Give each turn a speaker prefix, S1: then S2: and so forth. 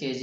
S1: kg